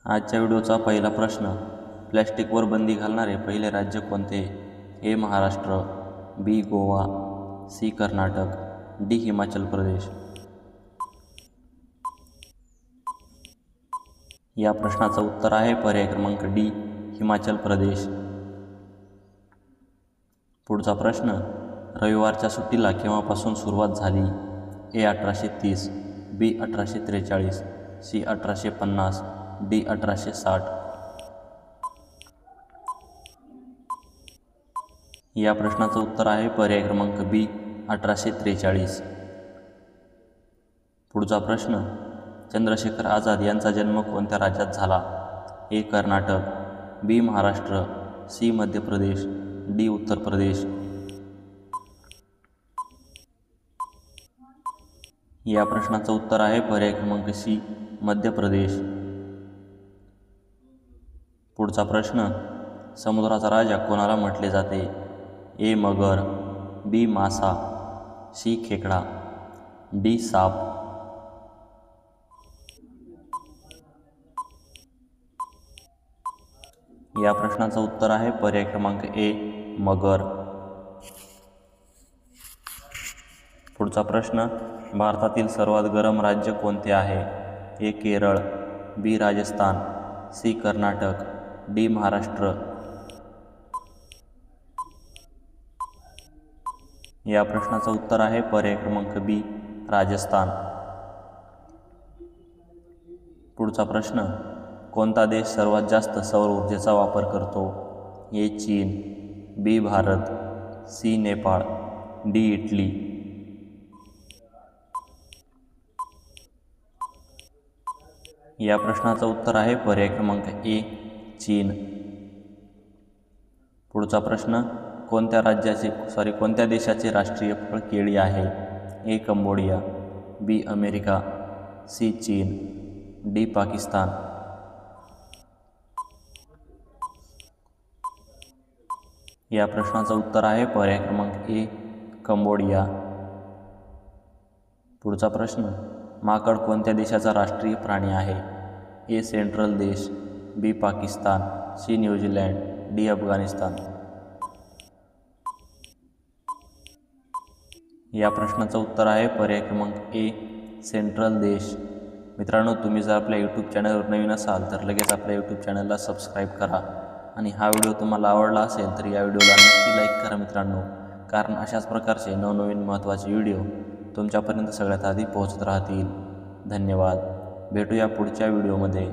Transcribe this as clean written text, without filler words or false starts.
आजच्या व्हिडिओचा पहिला प्रश्न, प्लॅस्टिकवर बंदी घालणारे पहिले राज्य कोणते? ए महाराष्ट्र, बी गोवा, सी कर्नाटक, डी हिमाचल प्रदेश. या प्रश्नाचं उत्तर आहे पर्याय क्रमांक डी, हिमाचल प्रदेश. पुढचा प्रश्न, रविवारच्या सुट्टीला केव्हापासून सुरुवात झाली? ए 1830, बी 1843, सी 1850, डी 1860. या प्रश्नाचं उत्तर आहे पर्याय क्रमांक बी, 1843. पुढचा प्रश्न, चंद्रशेखर आझाद यांचा जन्म कोणत्या राज्यात झाला? ए कर्नाटक, बी महाराष्ट्र, सी मध्य प्रदेश, डी उत्तर प्रदेश. या प्रश्नाचं उत्तर आहे पर्याय क्रमांक सी, मध्य प्रदेश. पुढचा प्रश्न, समुद्राचा राजा कोणाला म्हटले जाते? ए मगर, बी मासा, सी खेकडा, डी साप. या प्रश्नाचं उत्तर आहे पर्याय क्रमांक ए, मगर. पुढचा प्रश्न, भारतातील सर्वात गरम राज्य कोणते आहे? ए केरळ, बी राजस्थान, सी कर्नाटक, डी महाराष्ट्र. या प्रश्नाचं उत्तर आहे पर्याय क्रमांक बी, राजस्थान. पुढचा प्रश्न, कोणता देश सर्वात जास्त सौर ऊर्जेचा वापर करतो? ए चीन, B Bharat, C Nepal, D Italy. या प्रश्नाचं उत्तर आहे पर्याय क्रमांक ए, चीन. पुढचा प्रश्न, कोणत्या देशाचे राष्ट्रीय फळ केळी आहे? ए कंबोडिया, बी अमेरिका, सी चीन, डी पाकिस्तान. या प्रश्नाचं उत्तर आहे पर्याय क्रमांक ए, कंबोडिया. पुढचा प्रश्न, माकड कोणत्या देशाचा राष्ट्रीय प्राणी आहे? ए सेंट्रल देश, B Pakistan, C New Zealand, D Afghanistan. या प्रश्नाचं उत्तर आहे पर्याय क्रमांक ए, सेंट्रल देश. मित्रांनो, तुम्ही जर आपल्या यूट्यूब चॅनलवर नवीन असाल तर लगेच आपल्या यूट्यूब चॅनलला सबस्क्राईब करा आणि हा व्हिडिओ तुम्हाला आवडला असेल तर या व्हिडिओला नक्की लाईक करा मित्रांनो, कारण अशाच प्रकारचे नवनवीन महत्त्वाचे व्हिडिओ तुमच्यापर्यंत सगळ्यात आधी पोहोचत राहतील. धन्यवाद. भेटूया पुढच्या व्हिडिओमध्ये.